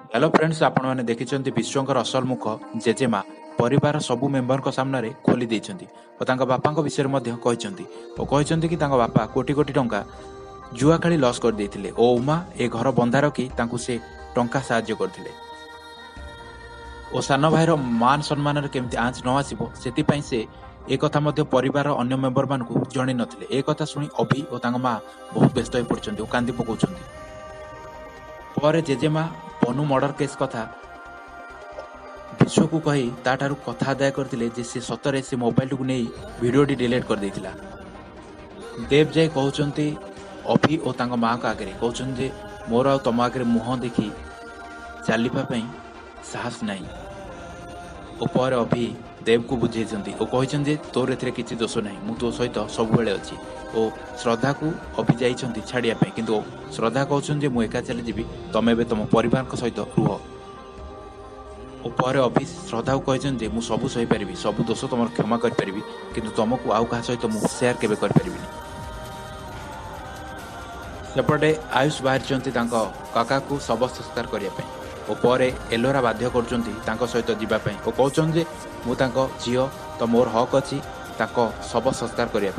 Hello friends, आपण मैंने देखिछन्ति विश्वकर असल मुख जेजेमा परिवार सबु मेंबर को सामने खोली देइछन्ति और तांका बापा विषय में कहते कि तांका बापा कोटी कोटी टंका जुआ खेली लॉस कर देइथिले ओ उमा ए घर बंधा रखी तांकु से टंका साहाय्य करथिले ओ सान भाईर मान सम्मान केमती आंच न आसिबो सेति से ए कथा मध्य परिवार अन्य मेंबर मानकु जणि नथिले। ए कथा सुनी अभि और तांका मां बहुत व्यस्त होई पड़छन्ति ओ कांदी पकाउछन्ति। पर जेजेमा बनू मर्डर केस कथा विश्व को कही ताठारु कथा आदाय करथिले जे से सतरे से मोबाइल टू नहीं वीडियो डिलीट कर देथिला। देव जाय कहउछन्ति अभि और तांका मां का आगे कहउछन्ति जे मोर आ तम आगे मुह देखी चलिबा पई साहस नहीं। ऊपर अभि देव को बुझेछन्ति और कहछन्ति जे तोर एथरे किछि दोष नहीं, मु तो सहित सब बेले अछि। ओ श्रद्धा को अभि जाइछन्ति छाड़िया पई किंतु श्रद्धा कहछन्ति जे मु एका चली जिबि, तमे बे तम परिवार को सहित रुह। ऊपर अभि श्रद्धा को कहछन्ति जे मु सब सही परिबि, सब दोष तमर क्षमा कर परिबि, किंतु तुमको आउ का सहित मु शेयर केबे कर परिबिनी। सेपटे आयुष बाहर काका को शव संस्कार करने और एलोरा बाध्य कर सहित जीवाई और कहते जे मु झील तो मोर हक अच्छी शव संस्कार करने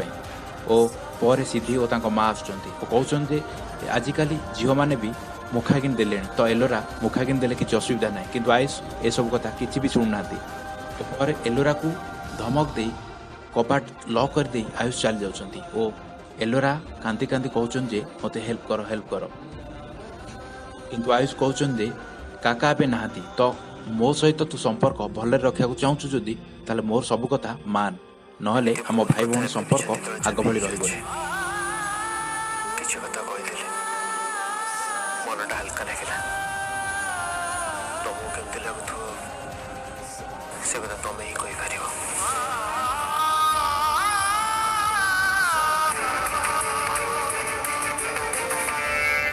और सिद्धि और माँ आसुँच कहते आजिकल झील मैंने भी मुखा किन देले तो एलोरा मुखा किन देले किसी असुविधा ना कि आयुष ए सब कथा किसी भी शुणुना और एलोरा को धमक दे कबाट लॉक कर दे आयुष चली जाउछन्ति और एलोरा कांदी कांदी कहउछन जे मते हेल्प कर किंतु आयुष कहउछन जे काका बे नाहाती तो मो सहित तू संपर्क भले रखा चाहूँ जदि ताले मोर सब कथा मान नहले आम भाई भौणी संपर्क आग भली रहिबो। से कथा तमें ही कहि पारिबो।